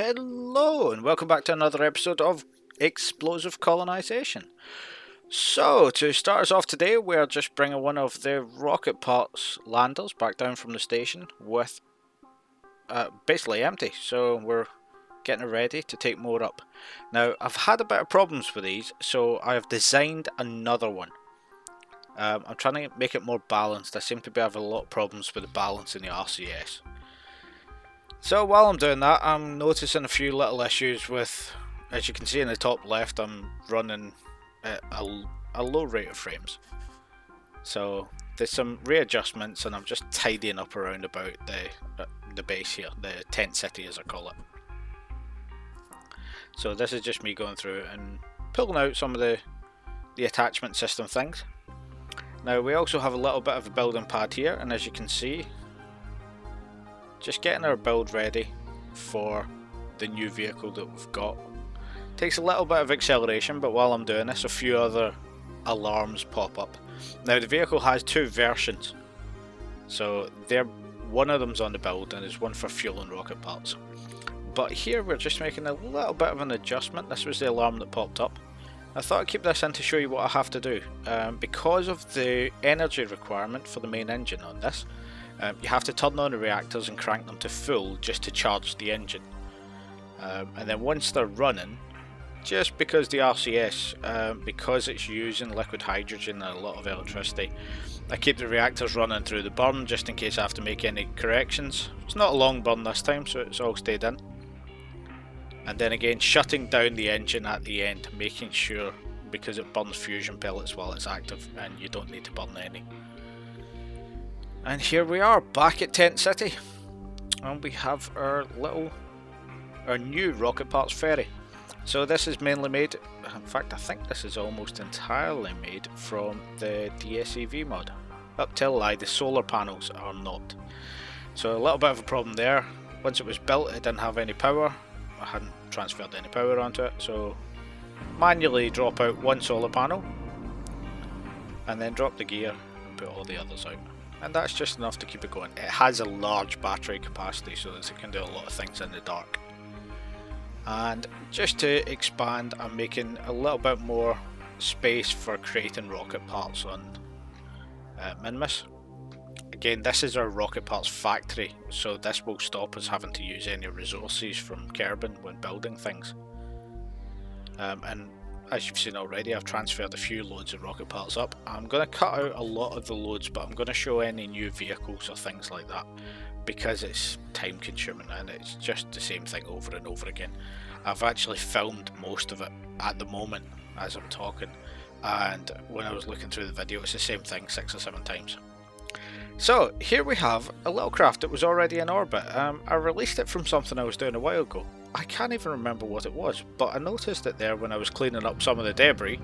Hello and welcome back to another episode of Explosive Colonisation. So, to start us off today, we're just bringing one of the rocket parts landers back down from the station with basically empty. So we're getting it ready to take more up. Now, I've had a bit of problems with these, so I have designed another one. I'm trying to make it more balanced. I seem to be having a lot of problems with the balance in the RCS. So while I'm doing that, I'm noticing a few little issues with, as you can see in the top left, I'm running at a low rate of frames. So there's some readjustments and I'm just tidying up around about the base here, the tent city as I call it. So this is just me going through and pulling out some of the attachment system things. Now we also have a little bit of a building pad here, and as you can see, just getting our build ready for the new vehicle that we've got. Takes a little bit of acceleration, but while I'm doing this, a few other alarms pop up. Now the vehicle has two versions, so one of them's on the build and there's one for fuel and rocket parts. But here we're just making a little bit of an adjustment. This was the alarm that popped up. I thought I'd keep this in to show you what I have to do. Because of the energy requirement for the main engine on this, you have to turn on the reactors and crank them to full just to charge the engine. And then once they're running, just because the RCS, because it's using liquid hydrogen and a lot of electricity, I keep the reactors running through the burn just in case I have to make any corrections. It's not a long burn this time, so it's all stayed in. And then again, shutting down the engine at the end, making sure, because it burns fusion pellets while it's active and you don't need to burn any. And here we are back at Tent City, and we have our new rocket parts ferry. So this is mainly made, in fact I think this is almost entirely made from the DSEV mod. Up till the solar panels are not. So a little bit of a problem there. Once it was built it didn't have any power. I hadn't transferred any power onto it, so manually drop out one solar panel and then drop the gear and put all the others out. And that's just enough to keep it going. It has a large battery capacity so that it can do a lot of things in the dark. And just to expand, I'm making a little bit more space for creating rocket parts on Minmus. Again, this is our rocket parts factory, so this will stop us having to use any resources from Kerbal when building things. And as you've seen already, I've transferred a few loads of rocket parts up. I'm going to cut out a lot of the loads, but I'm going to show any new vehicles or things like that, because it's time consuming and it's just the same thing over and over again. I've actually filmed most of it at the moment as I'm talking, and when I was looking through the video it's the same thing 6 or 7 times. So here we have a little craft that was already in orbit. I released it from something I was doing a while ago. I can't even remember what it was, but I noticed it there when I was cleaning up some of the debris.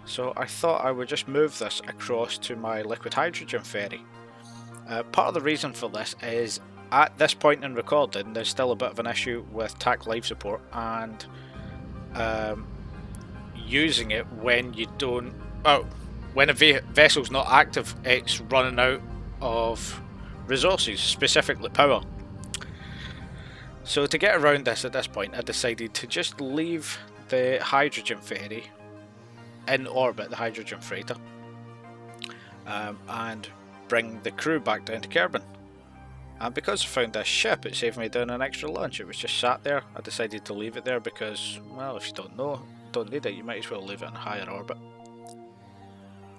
So I thought I would just move this across to my liquid hydrogen ferry. Part of the reason for this is at this point in recording there's still a bit of an issue with TAC life support and using it when you don't... when a vessel's not active, it's running out of resources, specifically power. So to get around this at this point, I decided to just leave the hydrogen ferry in orbit, the hydrogen freighter, and bring the crew back down to Kerbal. And because I found this ship, it saved me doing an extra lunch. It was just sat there. I decided to leave it there because, well, if you don't need it, you might as well leave it in higher orbit.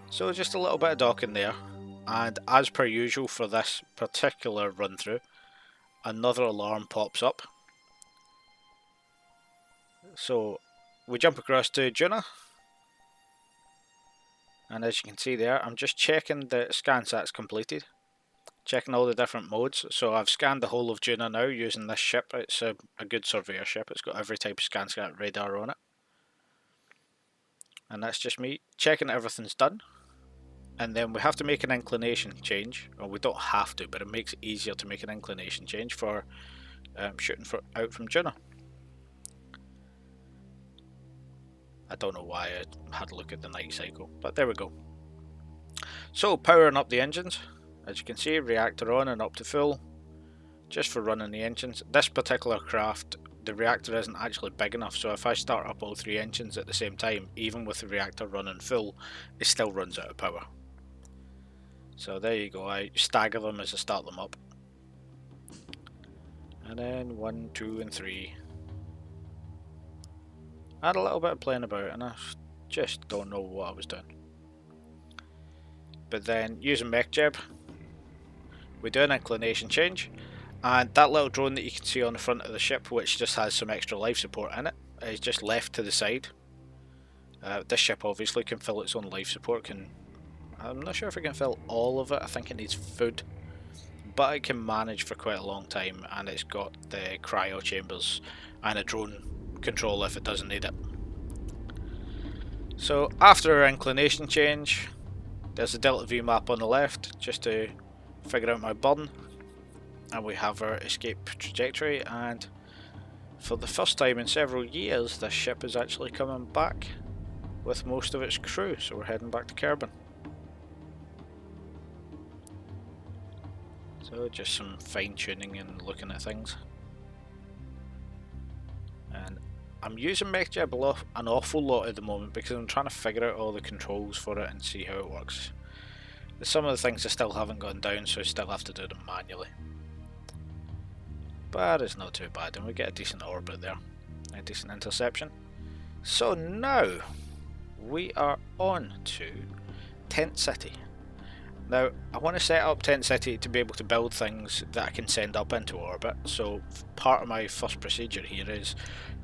So just a little bit of docking there, and as per usual for this particular run through, another alarm pops up. So we jump across to Juna, and as you can see there, I'm just checking the ScanSat's completed, checking all the different modes. So I've scanned the whole of Juna now using this ship. It's a good surveyor ship. It's got every type of ScanSat radar on it, and that's just me checking everything's done. And then we have to make an inclination change, or we don't have to, but it makes it easier to make an inclination change for shooting out from Juna. I don't know why I had to look at the night cycle, but there we go. So powering up the engines, as you can see, reactor on and up to full, just for running the engines. This particular craft the reactor isn't actually big enough, so if I start up all 3 engines at the same time, even with the reactor running full, it still runs out of power. So there you go, I stagger them as I start them up. And then 1, 2 and 3. I had a little bit of playing about and I just don't know what I was doing. But then using MechJeb, we do an inclination change, and that little drone that you can see on the front of the ship, which just has some extra life support in it, is just left to the side. This ship obviously can fill its own life support. I'm not sure if it can fill all of it, I think it needs food, but it can manage for quite a long time, and it's got the cryo chambers and a drone control if it doesn't need it. So after our inclination change, there's a delta V map on the left just to figure out my burn, and we have our escape trajectory, and for the first time in several years this ship is actually coming back with most of its crew, so we're heading back to Kerbal. So just some fine tuning and looking at things. And I'm using MechJeb an awful lot at the moment because I'm trying to figure out all the controls for it and see how it works. Some of the things I still haven't gone down, so I still have to do them manually. But it's not too bad, and we get a decent orbit there, a decent interception. So now we are on to Tent City. Now I want to set up Tent City to be able to build things that I can send up into orbit, so part of my first procedure here is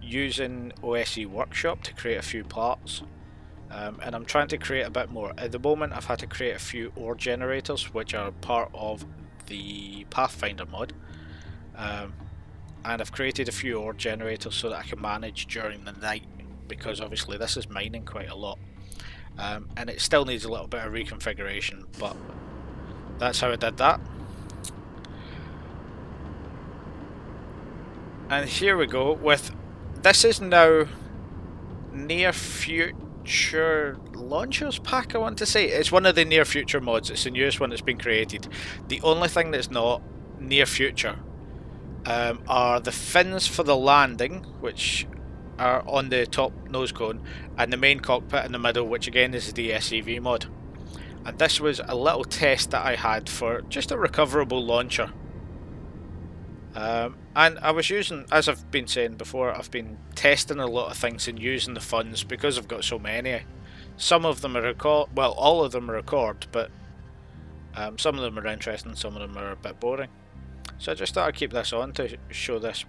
using OSE Workshop to create a few parts. And I'm trying to create a bit more. At the moment I've had to create a few ore generators, which are part of the Pathfinder mod, and I've created a few ore generators so that I can manage during the night, because obviously this is mining quite a lot, and it still needs a little bit of reconfiguration, but that's how I did that. And here we go with, this is now near future launchers pack, I want to say. It's one of the near future mods, it's the newest one that's been created. The only thing that's not near future are the fins for the landing, which are on the top nose cone, and the main cockpit in the middle, which again is the SEV mod. And this was a little test that I had for just a recoverable launcher. And I was using, as I've been saying before, I've been testing a lot of things and using the funds because I've got so many. Some of them are well, all of them are record, but some of them are interesting, some of them are a bit boring. So I just thought I'd keep this on to show this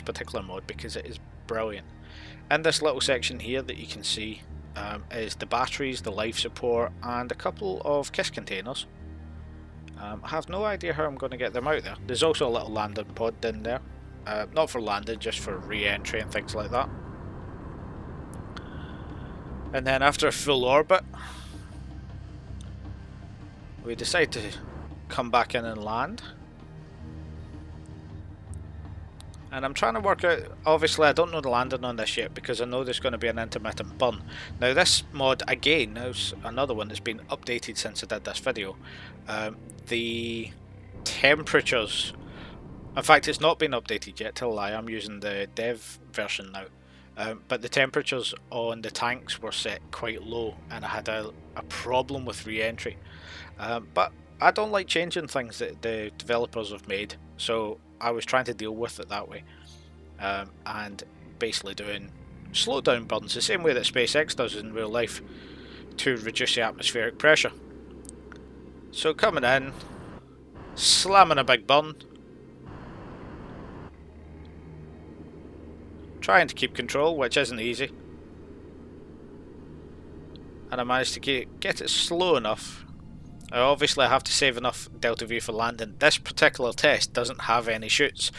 particular mod, because it is brilliant. And this little section here that you can see is the batteries, the life support, and a couple of KISS containers. I have no idea how I'm going to get them out there. There's also a little landing pod in there, not for landing, just for re-entry and things like that. And then after a full orbit, we decide to come back in and land. And I'm trying to work out, obviously I don't know the landing on this yet, because I know there's going to be an intermittent burn. Now this mod, again, is another one that's been updated since I did this video. The temperatures, in fact it's not been updated yet, till I am using the dev version now. But the temperatures on the tanks were set quite low, and I had a problem with re-entry. But I don't like changing things that the developers have made, so I was trying to deal with it that way, and basically doing slow down burns the same way that SpaceX does in real life to reduce the atmospheric pressure. So coming in, slamming a big burn, trying to keep control, which isn't easy, and I managed to get it slow enough. Obviously I have to save enough delta V for landing. This particular test doesn't have any chutes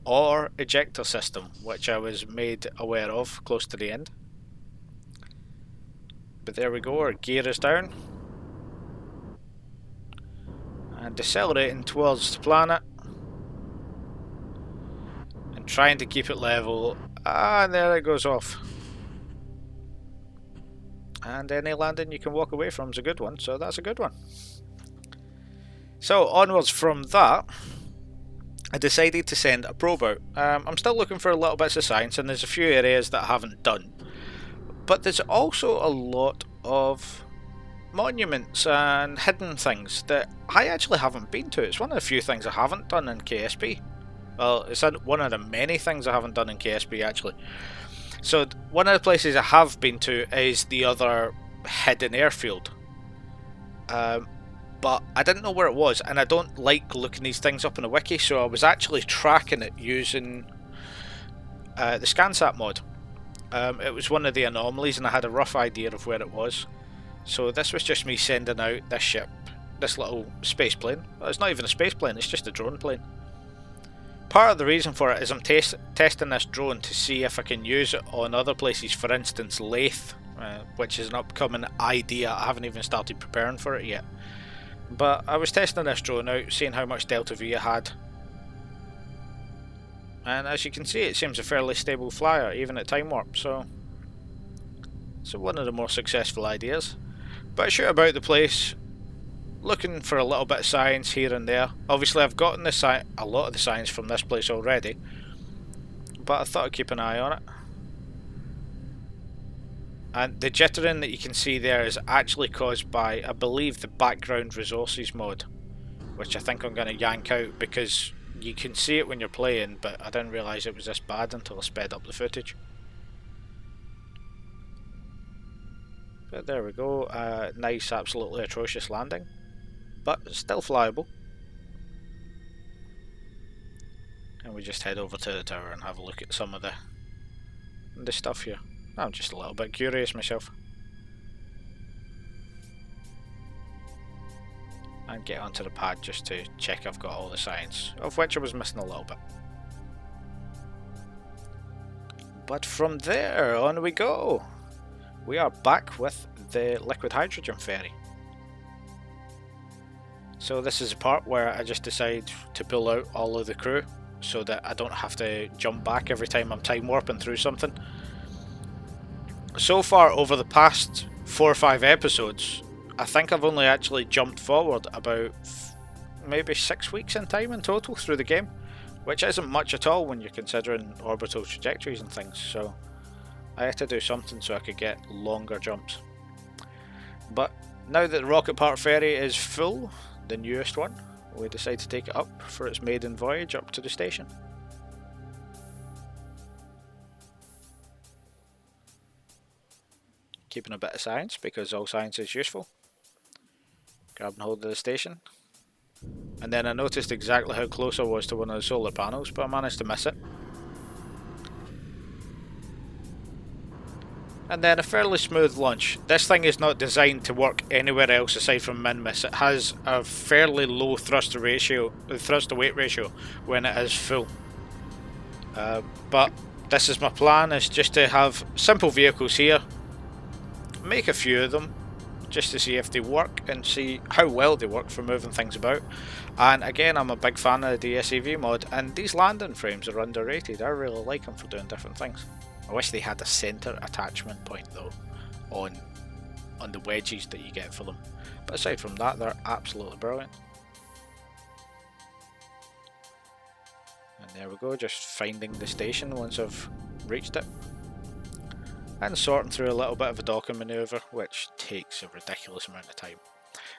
or ejector system, which I was made aware of close to the end. But there we go, our gear is down. And decelerating towards the planet. And trying to keep it level. And there it goes off. And any landing you can walk away from is a good one, so that's a good one. So onwards from that, I decided to send a probe out. I'm still looking for a little bits of science, and there's a few areas that I haven't done. But there's also a lot of monuments and hidden things that I actually haven't been to. It's one of the few things I haven't done in KSP. Well, it's one of the many things I haven't done in KSP actually. So one of the places I have been to is the other hidden airfield. But I didn't know where it was, and I don't like looking these things up in a wiki, so I was actually tracking it using the ScanSat mod. It was one of the anomalies, and I had a rough idea of where it was. So this was just me sending out this ship, this little space plane. Well, it's not even a space plane, it's just a drone plane. Part of the reason for it is I'm testing this drone to see if I can use it on other places, for instance Lathe, which is an upcoming idea. I haven't even started preparing for it yet. But I was testing this drone out, seeing how much Delta V I had. And as you can see, it seems a fairly stable flyer, even at time warp, so one of the more successful ideas. But I shoot about the place, looking for a little bit of science here and there. Obviously I've gotten a lot of the science from this place already, but I thought I'd keep an eye on it. And the jittering that you can see there is actually caused by, I believe, the background resources mod, which I think I'm going to yank out because you can see it when you're playing, but I didn't realise it was this bad until I sped up the footage. But there we go, nice, absolutely atrocious landing, but still flyable. And we just head over to the tower and have a look at some of the stuff here. I'm just a little bit curious myself. And get onto the pad just to check I've got all the science, of which I was missing a little bit. But from there, on we go. We are back with the liquid hydrogen ferry. So this is the part where I just decide to pull out all of the crew so that I don't have to jump back every time I'm time warping through something. So far over the past 4 or 5 episodes, I think I've only actually jumped forward about maybe 6 weeks in time in total through the game, which isn't much at all when you're considering orbital trajectories and things, so I had to do something so I could get longer jumps. But now that the Rocket Park ferry is full, the newest one, we decide to take it up for its maiden voyage up to the station. Keeping a bit of science because all science is useful. Grabbing hold of the station. And then I noticed exactly how close I was to one of the solar panels, but I managed to miss it. And then a fairly smooth launch. This thing is not designed to work anywhere else aside from min-miss. It has a fairly low thrust to weight ratio when it is full. But this is my plan, is just to have simple vehicles here, make a few of them just to see if they work and see how well they work for moving things about. And again, I'm a big fan of the SAV mod, and these landing frames are underrated. I really like them for doing different things. I wish they had a centre attachment point though on the wedges that you get for them, but aside from that, they're absolutely brilliant. And there we go, just finding the station once I've reached it. And sorting through a little bit of a docking manoeuvre, which takes a ridiculous amount of time.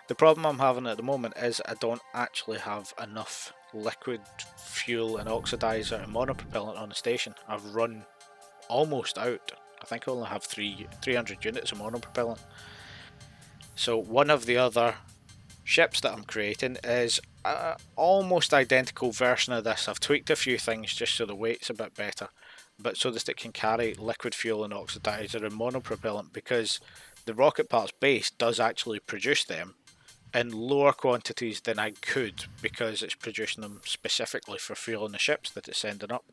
The problem I'm having at the moment is I don't actually have enough liquid fuel and oxidizer and monopropellant on the station. I've run almost out. I think I only have 300 units of monopropellant. So one of the other ships that I'm creating is an almost identical version of this. I've tweaked a few things just so the weight's a bit better, but so that it can carry liquid fuel and oxidizer and monopropellant, because the rocket parts base does actually produce them in lower quantities than I could, because it's producing them specifically for fueling the ships that it's sending up.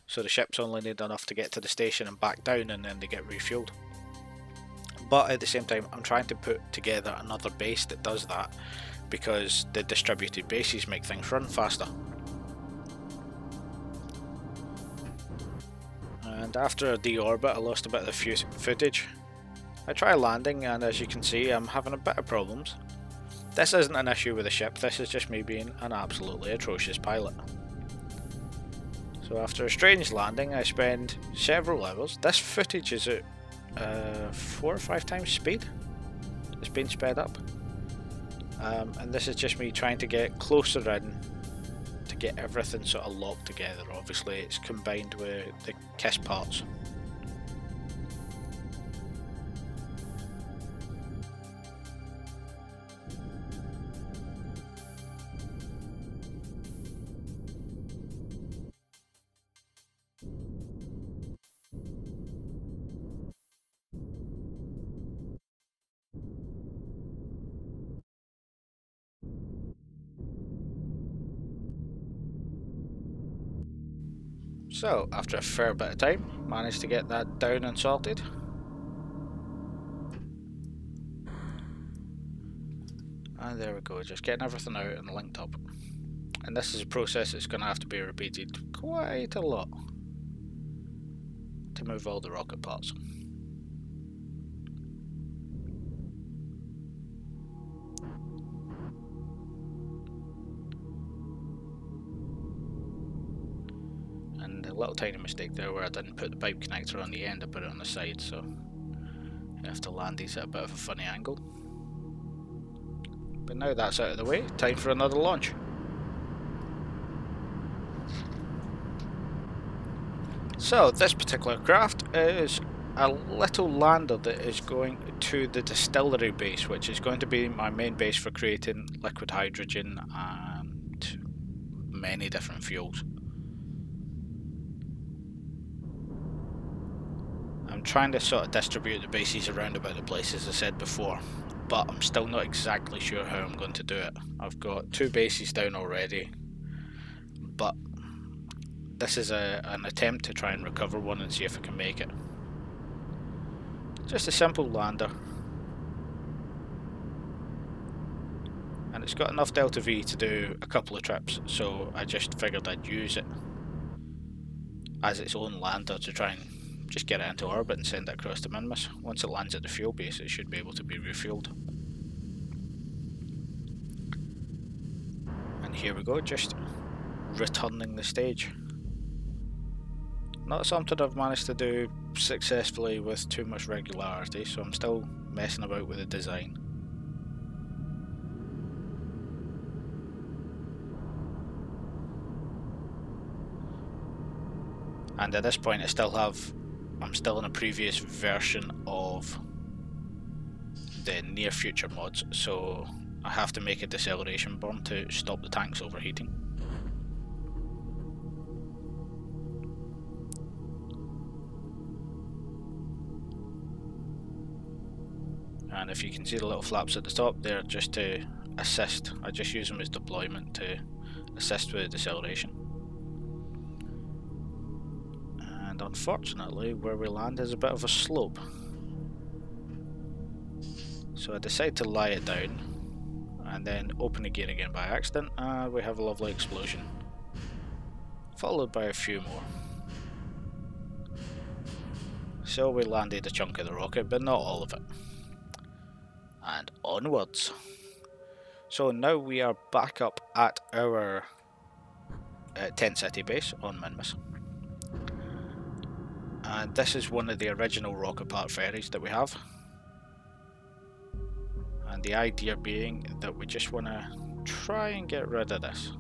So the ships only need enough to get to the station and back down, and then they get refueled. But at the same time, I'm trying to put together another base that does that, because the distributed bases make things run faster. And after a deorbit, I lost a bit of the footage. I try landing, and as you can see, I'm having a bit of problems. This isn't an issue with the ship, this is just me being an absolutely atrocious pilot. So after a strange landing, I spend several hours. This footage is at 4 or 5 times speed. It's been sped up. And this is just me trying to get closer in to get everything sort of locked together. Obviously it's combined with the KISS parts. So after a fair bit of time, managed to get that down and sorted. And there we go, just getting everything out and linked up. And this is a process that's going to have to be repeated quite a lot to move all the rocket parts. And a little tiny mistake there where I didn't put the pipe connector on the end, I put it on the side, so you have to land these at a bit of a funny angle. But now that's out of the way, time for another launch. So this particular craft is a little lander that is going to the distillery base, which is going to be my main base for creating liquid hydrogen and many different fuels. I'm trying to sort of distribute the bases around about the place, as I said before, but I'm still not exactly sure how I'm going to do it. I've got 2 bases down already, but this is an attempt to try and recover one and see if I can make it. Just a simple lander, and it's got enough delta V to do a couple of trips, so I just figured I'd use it as its own lander to try and just get it into orbit and send it across to Minmus. Once it lands at the fuel base, it should be able to be refueled. And here we go, just returning the stage. Not something I've managed to do successfully with too much regularity, so I'm still messing about with the design. And at this point I'm still in a previous version of the near future mods, so I have to make a deceleration burn to stop the tanks overheating. And if you can see the little flaps at the top, they're just to assist. I just use them as deployment to assist with deceleration. And unfortunately, where we land is a bit of a slope. So I decide to lie it down and then open the gear again by accident, and we have a lovely explosion, followed by a few more. So we landed a chunk of the rocket, but not all of it. And onwards. So now we are back up at our Tent City base on Minmus. And this is one of the original rocket part ferries that we have. And the idea being that we just want to try and get rid of this.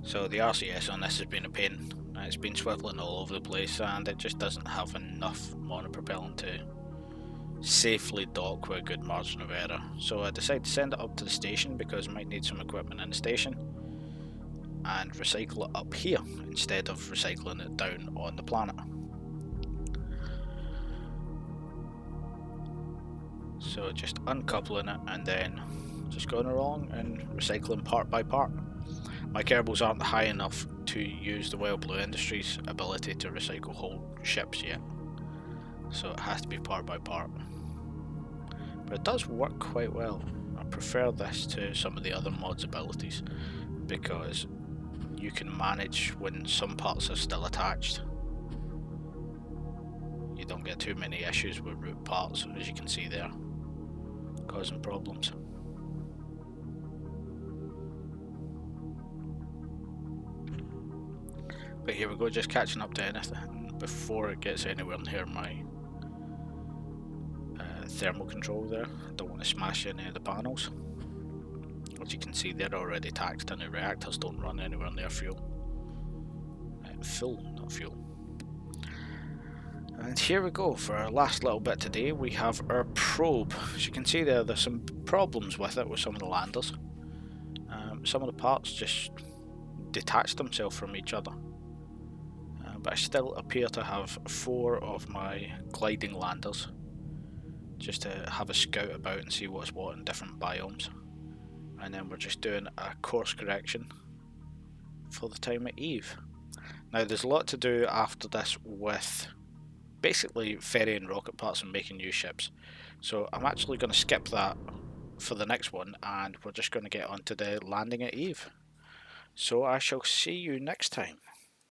So the RCS on this has been a pain. It's been swiveling all over the place and it just doesn't have enough monopropellant to safely dock with a good margin of error. So I decided to send it up to the station because I might need some equipment in the station and recycle it up here instead of recycling it down on the planet. So just uncoupling it and then just going along and recycling part by part. My Kerbals aren't high enough to use the Wild Blue Industries ability to recycle whole ships yet, so it has to be part by part. But it does work quite well. I prefer this to some of the other mods' abilities because you can manage when some parts are still attached. You don't get too many issues with root parts, as you can see there, causing problems. But here we go, just catching up to anything before it gets anywhere near my thermal control there. Don't want to smash any of the panels. As you can see, they're already taxed and the reactors don't run anywhere near fuel. Full, not fuel. And here we go, for our last little bit today, we have our probe. As you can see there's some problems with it with some of the landers. Some of the parts just detach themselves from each other. But I still appear to have 4 of my gliding landers, just to have a scout about and see what's what in different biomes. And then we're just doing a course correction for the time at Eve. Now there's a lot to do after this with basically ferrying rocket parts and making new ships, so I'm actually going to skip that for the next one and we're just going to get onto the landing at Eve. So I shall see you next time.